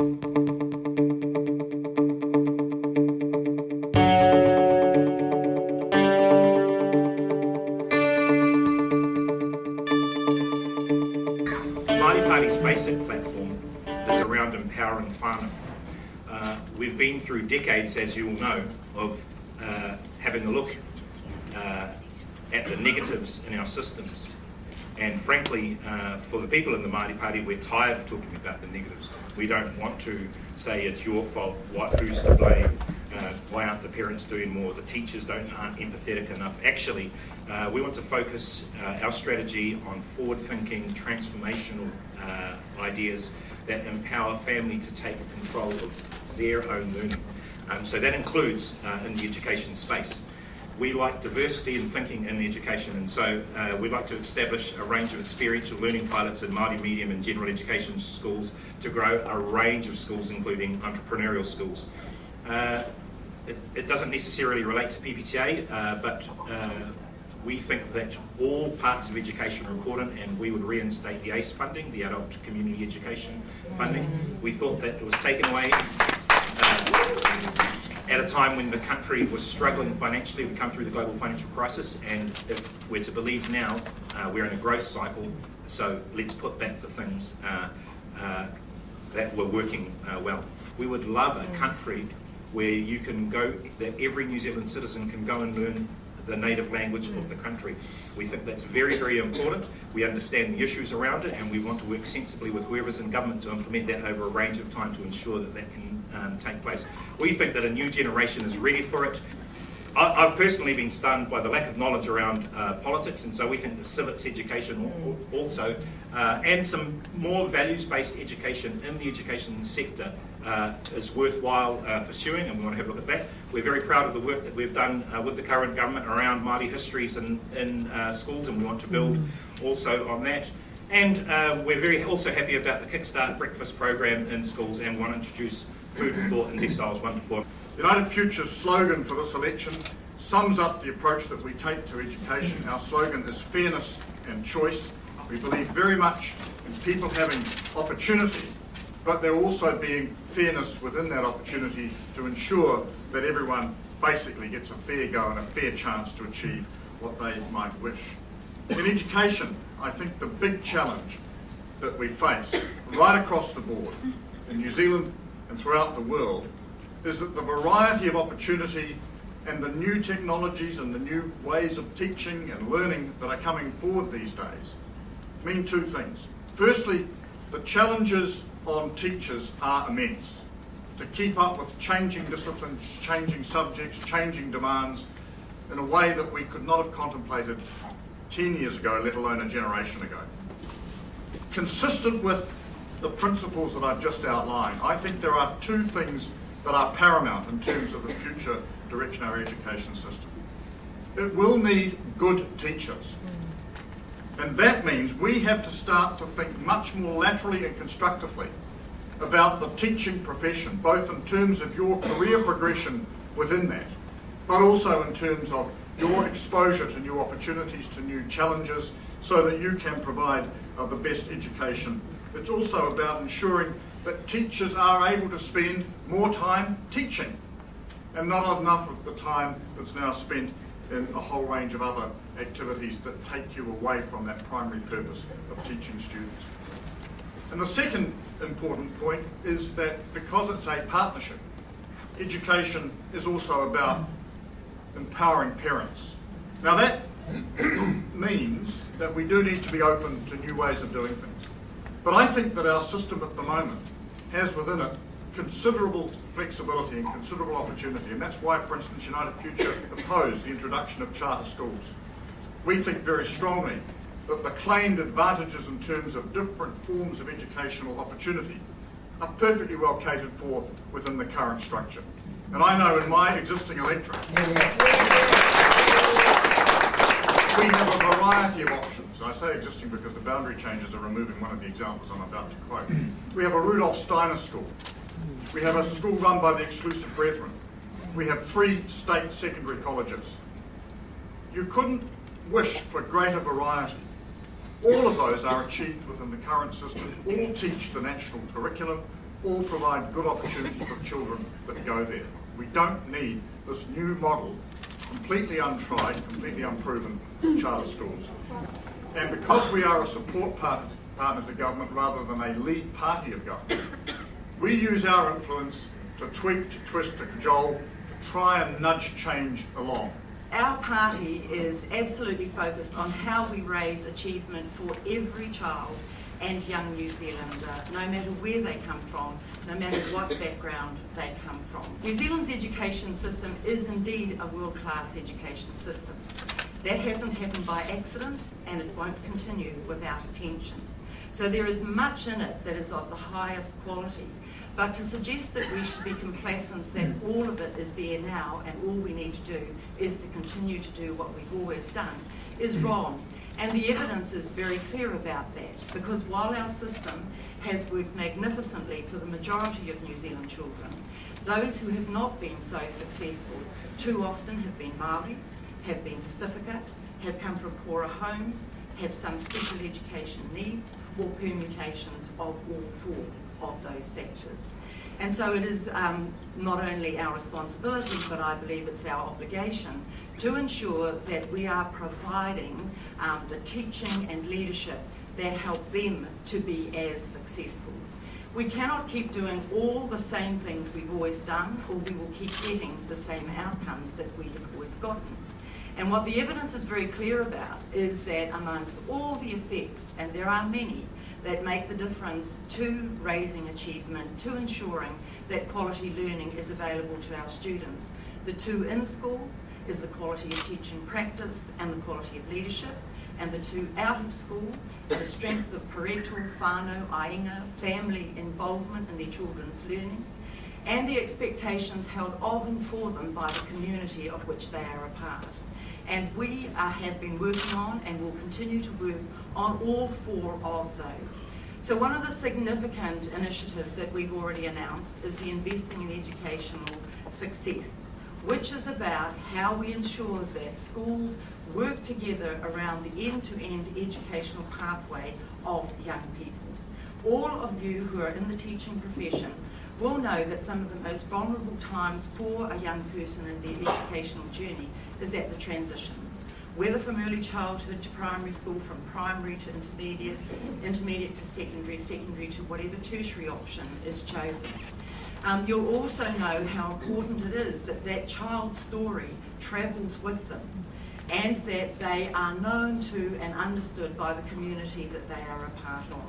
Māori Party's basic platform is around empowering whānau. We've been through decades, as you all know, of having a look at the negatives in our systems. And frankly, for the people in the Māori Party, we're tired of talking about the negatives. We don't want to say it's your fault, who's to blame, why aren't the parents doing more, the teachers aren't empathetic enough. Actually, we want to focus our strategy on forward-thinking, transformational ideas that empower family to take control of their own learning. So that includes in the education space. We like diversity in thinking in education, and so we'd like to establish a range of experiential learning pilots in Māori medium and general education schools to grow a range of schools, including entrepreneurial schools. It doesn't necessarily relate to PPTA, but we think that all parts of education are important, and we would reinstate the ACE funding, the Adult Community Education funding. We thought that it was taken away at a time when the country was struggling financially. We come through the global financial crisis, and if we're to believe now, we're in a growth cycle, so let's put back the things that were working well. We would love a country where you can go, that every New Zealand citizen can go and learn the native language of the country. We think that's very, very important. We understand the issues around it, and we want to work sensibly with whoever's in government to implement that over a range of time to ensure that that can take place. We think that a new generation is ready for it. I've personally been stunned by the lack of knowledge around politics, and so we think the civics education also, and some more values-based education in the education sector is worthwhile pursuing, and we want to have a look at that. We're very proud of the work that we've done with the current government around Māori histories in schools, and we want to build also on that. And we're also happy about the Kickstart breakfast program in schools, and want to introduce food for thought and deciles 1 to 4. United Future's slogan for this election sums up the approach that we take to education. Our slogan is fairness and choice. We believe very much in people having opportunity, but there also being fairness within that opportunity to ensure that everyone basically gets a fair go and a fair chance to achieve what they might wish. In education, I think the big challenge that we face right across the board in New Zealand and throughout the world is that the variety of opportunity and the new technologies and the new ways of teaching and learning that are coming forward these days mean two things. Firstly, the challenges on teachers are immense to keep up with changing disciplines, changing subjects, changing demands in a way that we could not have contemplated 10 years ago, let alone a generation ago. Consistent with the principles that I've just outlined, I think there are two things that are paramount in terms of the future direction of our education system. It will need good teachers. And that means we have to start to think much more laterally and constructively about the teaching profession, both in terms of your career progression within that, but also in terms of your exposure to new opportunities, to new challenges, so that you can provide the best education. It's also about ensuring that teachers are able to spend more time teaching and not enough of the time that's now spent in a whole range of other activities that take you away from that primary purpose of teaching students. And the second important point is that because it's a partnership, education is also about empowering parents. Now that means that we do need to be open to new ways of doing things. But I think that our system at the moment has within it considerable flexibility and considerable opportunity, and that's why, for instance, United Future opposed the introduction of charter schools. We think very strongly that the claimed advantages in terms of different forms of educational opportunity are perfectly well catered for within the current structure. And I know in my existing electorate, we have a variety of options. I say existing because the boundary changes are removing one of the examples I'm about to quote. We have a Rudolf Steiner school. We have a school run by the Exclusive Brethren. We have 3 state secondary colleges. You couldn't wish for greater variety. All of those are achieved within the current system. All teach the national curriculum. all provide good opportunity for children that go there. We don't need this new model, completely untried, completely unproven, charter schools. And because we are a support partner to government rather than a lead party of government, we use our influence to tweak, to twist, to cajole, to try and nudge change along. Our party is absolutely focused on how we raise achievement for every child and young New Zealander, no matter where they come from, no matter what background they come from. New Zealand's education system is indeed a world-class education system. That hasn't happened by accident, and it won't continue without attention. So there is much in it that is of the highest quality. But to suggest that we should be complacent that all of it is there now and all we need to do is to continue to do what we've always done is wrong. And the evidence is very clear about that, because while our system has worked magnificently for the majority of New Zealand children, those who have not been so successful too often have been Māori, have been Pacifica, have come from poorer homes, have some special education needs, or permutations of all four of those factors. And so it is not only our responsibility, but I believe it's our obligation to ensure that we are providing the teaching and leadership that help them to be as successful. We cannot keep doing all the same things we've always done, or we will keep getting the same outcomes that we have always gotten. And what the evidence is very clear about is that amongst all the effects, and there are many, that make the difference to raising achievement, to ensuring that quality learning is available to our students, the two in school is the quality of teaching practice and the quality of leadership, and the two out of school, the strength of parental, whānau, ainga, family involvement in their children's learning, and the expectations held of and for them by the community of which they are a part. And we have been working on and will continue to work on all four of those. So one of the significant initiatives that we've already announced is the Investing in Educational Success, which is about how we ensure that schools work together around the end-to-end educational pathway of young people. All of you who are in the teaching profession will know that some of the most vulnerable times for a young person in their educational journey is at the transitions, whether from early childhood to primary school, from primary to intermediate, intermediate to secondary, secondary to whatever tertiary option is chosen. You'll also know how important it is that that child's story travels with them, and that they are known to and understood by the community that they are a part of.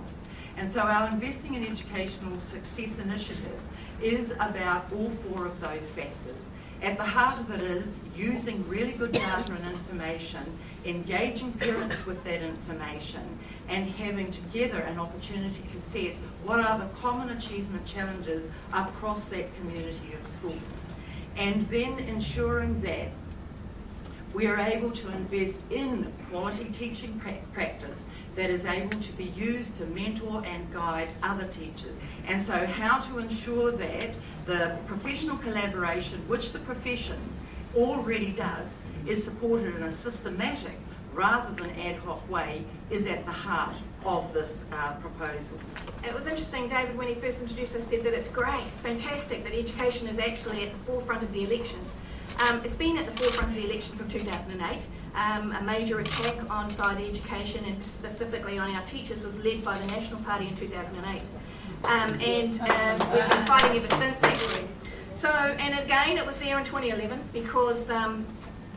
And so our Investing in Educational Success initiative is about all four of those factors. At the heart of it is using really good data and information, engaging parents with that information, and having together an opportunity to set what are the common achievement challenges across that community of schools. And then ensuring that we are able to invest in quality teaching practice that is able to be used to mentor and guide other teachers. And so how to ensure that the professional collaboration, which the profession already does, is supported in a systematic rather than ad hoc way, is at the heart of this proposal. It was interesting, David, when he first introduced us, said that it's great, it's fantastic that education is actually at the forefront of the election. It's been at the forefront of the election from 2008. A major attack on side education and specifically on our teachers was led by the National Party in 2008. And we've been fighting ever since, actually. So, and again, it was there in 2011 because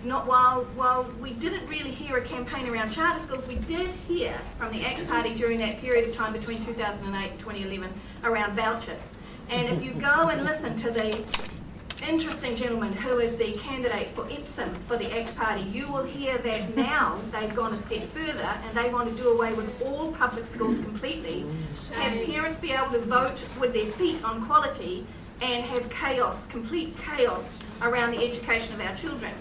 while we didn't really hear a campaign around charter schools, we did hear from the ACT Party during that period of time between 2008 and 2011 around vouchers. And if you go and listen to the interesting gentleman who is the candidate for Epsom for the ACT Party, you will hear that now they've gone a step further and they want to do away with all public schools completely, have parents be able to vote with their feet on quality, and have chaos, complete chaos around the education of our children.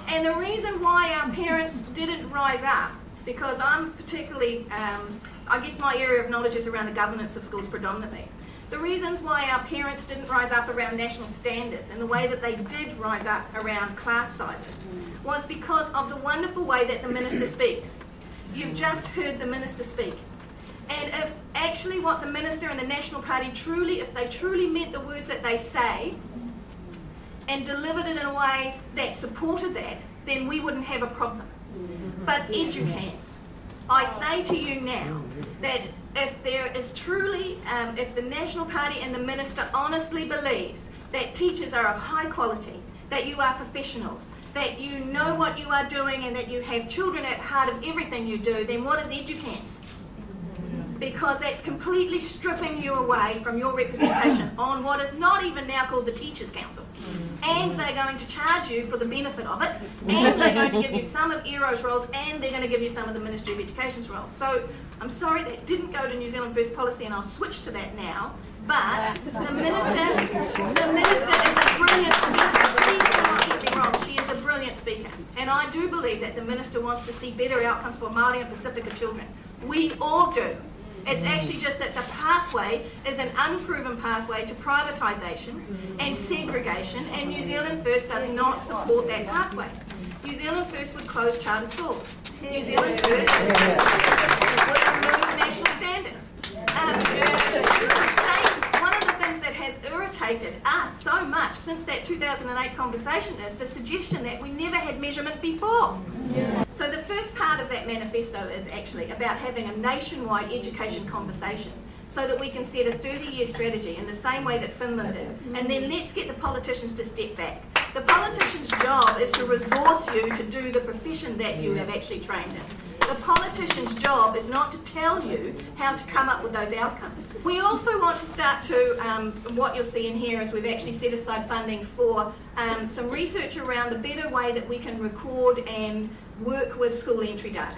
And the reason why our parents didn't rise up, because I'm particularly, I guess my area of knowledge is around the governance of schools predominantly. The reasons why our parents didn't rise up around national standards and the way that they did rise up around class sizes was because of the wonderful way that the minister speaks. You've just heard the minister speak. And if actually what the Minister and the National Party truly, if they truly meant the words that they say and delivered it in a way that supported that, then we wouldn't have a problem. But educants, I say to you now that if there is truly, if the National Party and the Minister honestly believes that teachers are of high quality, that you are professionals, that you know what you are doing and that you have children at heart of everything you do, then what is educants? Because that's completely stripping you away from your representation on what is not even now called the Teachers' Council. And they're going to charge you for the benefit of it, and they're going to give you some of ERO's roles, and they're going to give you some of the Ministry of Education's roles. So I'm sorry that didn't go to New Zealand First policy, and I'll switch to that now. But the Minister is a brilliant speaker. Please do not get me wrong, she is a brilliant speaker. And I do believe that the Minister wants to see better outcomes for Māori and Pacifica children. We all do. It's actually just that the pathway is an unproven pathway to privatisation and segregation, and New Zealand First does not support that pathway. New Zealand First would close charter schools. New Zealand First would remove national standards. One of the things that has irritated us so much since that 2008 conversation is the suggestion that we never had measurement before. So the first part of that manifesto is actually about having a nationwide education conversation so that we can set a 30-year strategy in the same way that Finland did. And then let's get the politicians to step back. The politician's job is to resource you to do the profession that you have actually trained in. The politician's job is not to tell you how to come up with those outcomes. We also want to start to, what you'll see in here is we've actually set aside funding for some research around the better way that we can record and work with school entry data.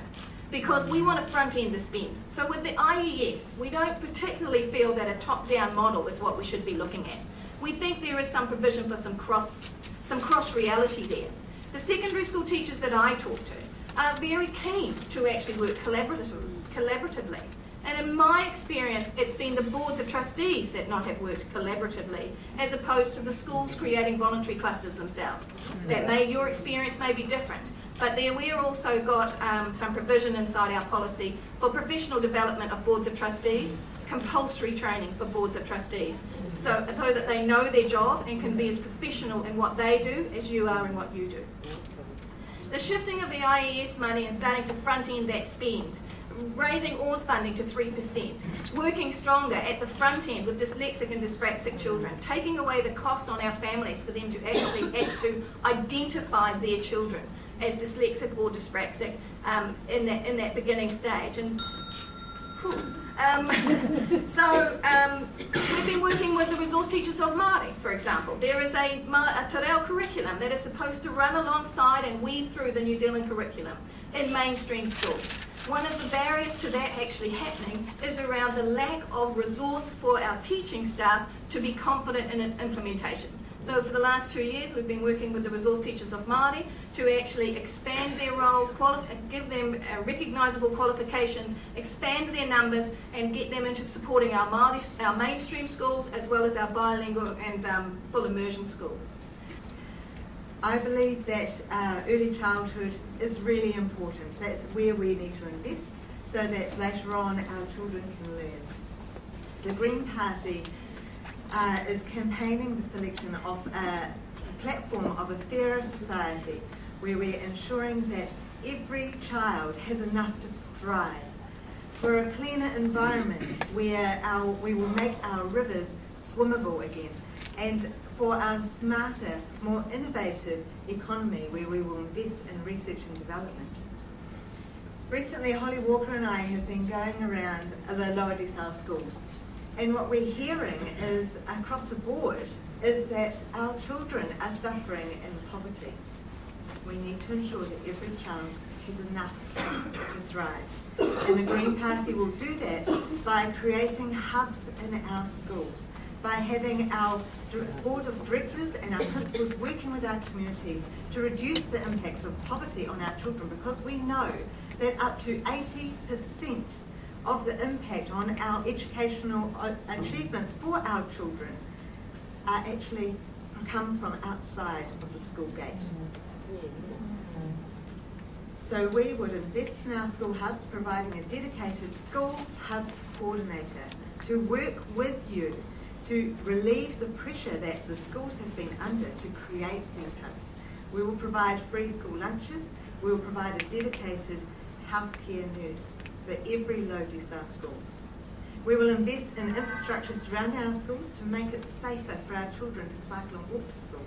Because we want to front end the spend. So with the IES, we don't particularly feel that a top-down model is what we should be looking at. We think there is some provision for some cross reality there. The secondary school teachers that I talk to are very keen to actually work collaboratively. And in my experience, it's been the boards of trustees that not have worked collaboratively, as opposed to the schools creating voluntary clusters themselves. Your experience may be different, but there we've also got some provision inside our policy for professional development of boards of trustees, compulsory training for boards of trustees, so that they know their job and can be as professional in what they do as you are in what you do. The shifting of the IES money and starting to front end that spend, raising OARS funding to 3%, working stronger at the front end with dyslexic and dyspraxic children, taking away the cost on our families for them to actually have to identify their children as dyslexic or dyspraxic in that beginning stage. And we've been working with the resource teachers of Māori, for example. There is a te reo curriculum that is supposed to run alongside and weave through the New Zealand curriculum in mainstream schools. One of the barriers to that actually happening is around the lack of resource for our teaching staff to be confident in its implementation. So for the last 2 years, we've been working with the resource teachers of Māori to actually expand their role, give them recognisable qualifications, expand their numbers, and get them into supporting our mainstream schools as well as our bilingual and full immersion schools. I believe that early childhood is really important. That's where we need to invest so that later on our children can learn. The Green Party is campaigning the selection of a platform of a fairer society where we're ensuring that every child has enough to thrive, for a cleaner environment where we will make our rivers swimmable again, and for our smarter, more innovative economy where we will invest in research and development. Recently, Holly Walker and I have been going around the lower decile schools, and what we're hearing is across the board is that our children are suffering in poverty. We need to ensure that every child has enough to thrive. And the Green Party will do that by creating hubs in our schools, by having our board of directors and our principals working with our communities to reduce the impacts of poverty on our children, because we know that up to 80% of the impact on our educational achievements for our children are actually come from outside of the school gate. So we would invest in our school hubs, providing a dedicated school hubs coordinator to work with you to relieve the pressure that the schools have been under to create these hubs. We will provide free school lunches. We will provide a dedicated healthcare nurse for every low decile school. We will invest in infrastructure surrounding our schools to make it safer for our children to cycle and walk to school.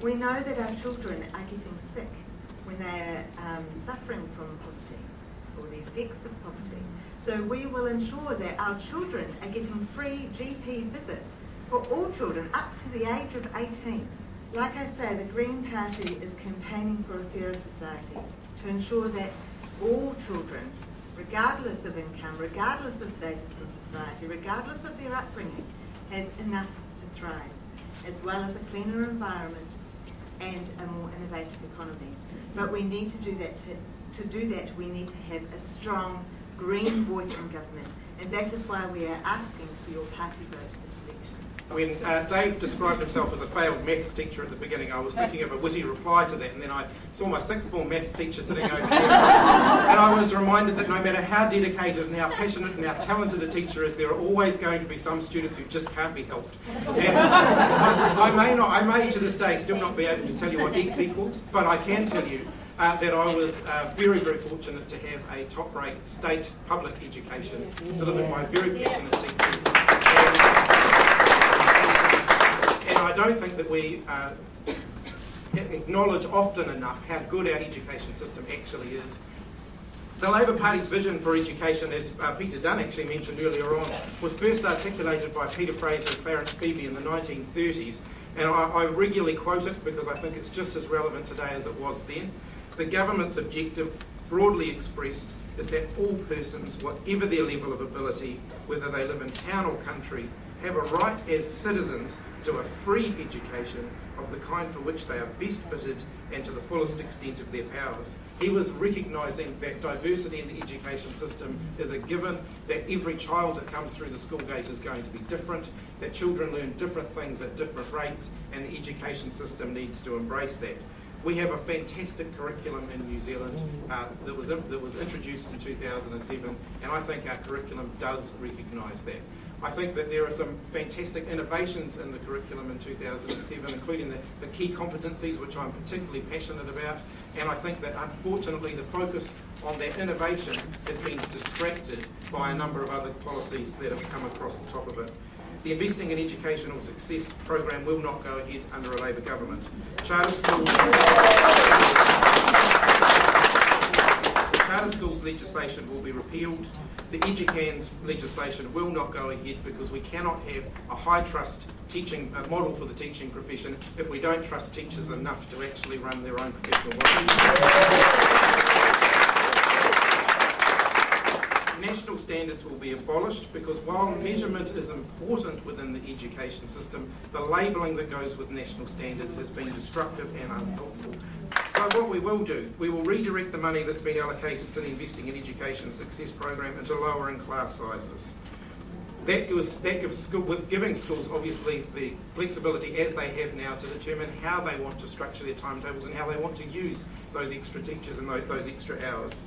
We know that our children are getting sick when they are suffering from poverty or the effects of poverty. So we will ensure that our children are getting free GP visits for all children up to the age of 18. Like I say, the Green Party is campaigning for a fairer society to ensure that all children, regardless of income, regardless of status in society, regardless of their upbringing, has enough to thrive, as well as a cleaner environment and a more innovative economy. But we need to do that. To do that, we need to have a strong green voice in government, and that is why we are asking for your party vote this election. When Dave described himself as a failed maths teacher at the beginning, I was thinking of a witty reply to that, and then I saw my sixth form maths teacher sitting over here, and I was reminded that no matter how dedicated and how passionate and how talented a teacher is, there are always going to be some students who just can't be helped. And I may to this day still not be able to tell you what X equals, but I can tell you that I was very, very fortunate to have a top-rate state public education delivered by very passionate teachers. And I don't think that we acknowledge often enough how good our education system actually is. The Labour Party's vision for education, as Peter Dunn actually mentioned earlier on, was first articulated by Peter Fraser and Clarence Beebe in the 1930s, and I regularly quote it because I think it's just as relevant today as it was then. The government's objective, broadly expressed, is that all persons, whatever their level of ability, whether they live in town or country, have a right as citizens to a free education of the kind for which they are best fitted and to the fullest extent of their powers. He was recognising that diversity in the education system is a given, that every child that comes through the school gate is going to be different, that children learn different things at different rates, and the education system needs to embrace that. We have a fantastic curriculum in New Zealand that was introduced in 2007, and I think our curriculum does recognise that. I think that there are some fantastic innovations in the curriculum in 2007, including the key competencies, which I'm particularly passionate about, and I think that unfortunately the focus on that innovation has been distracted by a number of other policies that have come across the top of it. The Investing in Educational Success program will not go ahead under a Labour government. Charter schools legislation will be repealed. The EduCans legislation will not go ahead because we cannot have a high trust teaching model for the teaching profession if we don't trust teachers enough to actually run their own professional life. National standards will be abolished because while measurement is important within the education system, the labelling that goes with national standards has been destructive and unhelpful. So what we will do, we will redirect the money that's been allocated for the Investing in Education Success program into lowering class sizes. That gives giving schools obviously the flexibility as they have now to determine how they want to structure their timetables and how they want to use those extra teachers and those extra hours.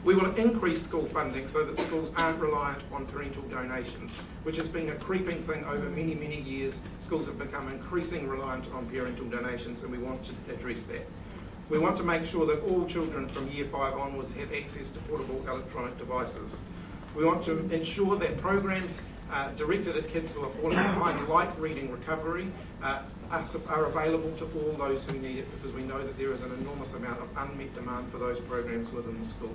We will increase school funding so that schools aren't reliant on parental donations, which has been a creeping thing over many, many years. Schools have become increasingly reliant on parental donations, and we want to address that. We want to make sure that all children from Year 5 onwards have access to portable electronic devices. We want to ensure that programs directed at kids who are falling behind, like reading recovery, are available to all those who need it, because we know that there is an enormous amount of unmet demand for those programs within the school.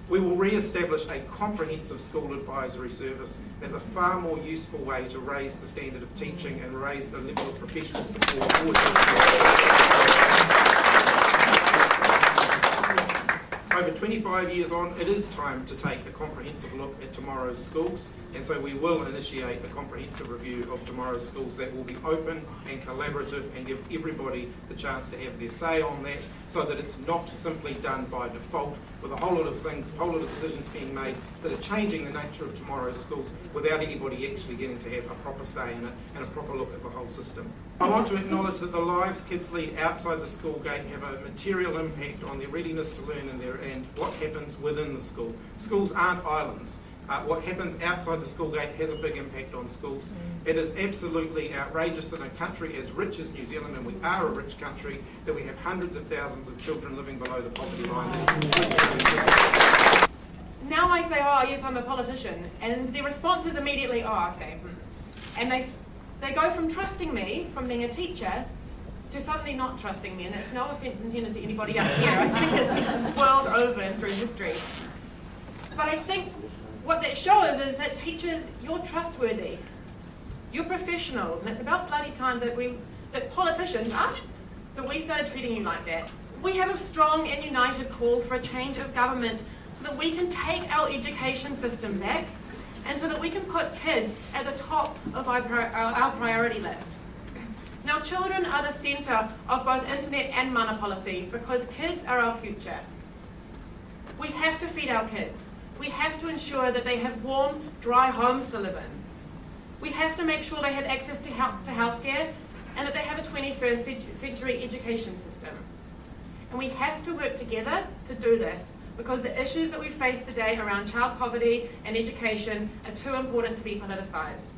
We will re-establish a comprehensive school advisory service as a far more useful way to raise the standard of teaching and raise the level of professional support for teachers. over 25 years on, it is time to take a comprehensive look at tomorrow's schools, and so we will initiate a comprehensive review of tomorrow's schools that will be open and collaborative and give everybody the chance to have their say on that, so that it's not simply done by default with a whole lot of decisions being made that are changing the nature of tomorrow's schools without anybody actually getting to have a proper say in it and a proper look at the whole system. I want to acknowledge that the lives kids lead outside the school gate have a material impact on their readiness to learn and what happens within the school. Schools aren't islands. What happens outside the school gate has a big impact on schools. It is absolutely outrageous that in a country as rich as New Zealand, and we are a rich country, that we have hundreds of thousands of children living below the poverty line. Now I say, oh yes, I'm a politician, and the response is immediately, oh okay. And they go from trusting me, from being a teacher, to suddenly not trusting me, and that's no offence intended to anybody up here. I think it's world over and through history. But I think what that shows is that teachers, you're trustworthy. You're professionals, and it's about bloody time that politicians, us, that we started treating you like that. We have a strong and united call for a change of government so that we can take our education system back, and so that we can put kids at the top of our priority list. Now, children are the centre of both internet and mana policies because kids are our future. We have to feed our kids. We have to ensure that they have warm, dry homes to live in. We have to make sure they have access to healthcare and that they have a 21st century education system. And we have to work together to do this because the issues that we face today around child poverty and education are too important to be politicised.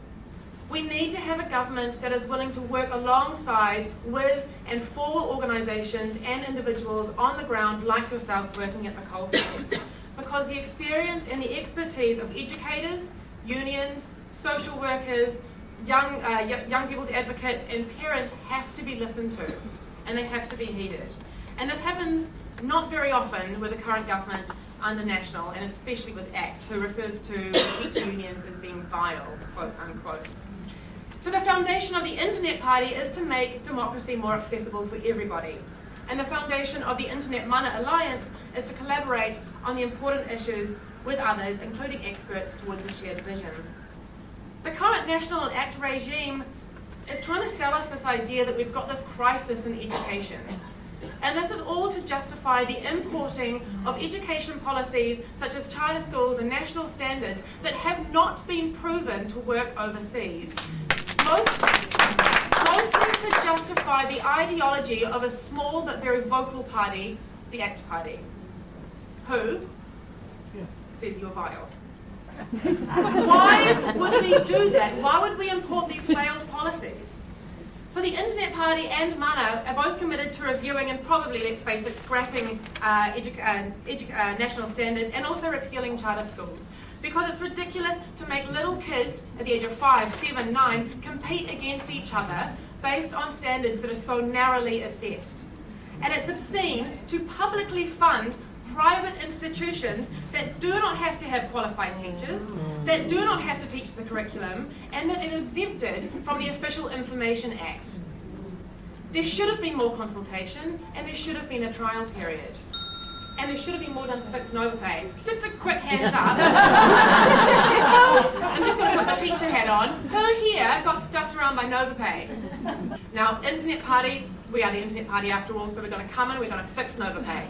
We need to have a government that is willing to work alongside with and for organisations and individuals on the ground like yourself working at the coalface. Because the experience and the expertise of educators, unions, social workers, young people's advocates and parents have to be listened to and they have to be heeded. And this happens not very often with the current government under National, and especially with ACT, who refers to teacher unions as being vile, quote unquote. So the foundation of the Internet Party is to make democracy more accessible for everybody. And the foundation of the Internet Mana Alliance is to collaborate on the important issues with others, including experts, towards a shared vision. The current National and ACT regime is trying to sell us this idea that we've got this crisis in education. And this is all to justify the importing of education policies such as charter schools and national standards that have not been proven to work overseas. Mostly to justify the ideology of a small but very vocal party, the ACT Party, who says you're vile. Why would we do that? Why would we import these failed policies? So the Internet Party and Mana are both committed to reviewing and probably, let's face it, scrapping national standards and also repealing charter schools. Because it's ridiculous to make little kids at the age of 5, 7, 9 compete against each other based on standards that are so narrowly assessed. And it's obscene to publicly fund private institutions that do not have to have qualified teachers, that do not have to teach the curriculum, and that are exempted from the Official Information Act. There should have been more consultation, and there should have been a trial period. And there should have been more done to fix overpay. Just a quick hands up. I'm just going to put my teacher hat on. Who here got stuffed around by NovaPay? Now, Internet Party, we are the Internet Party after all, so we're going to come in, we're going to fix NovaPay.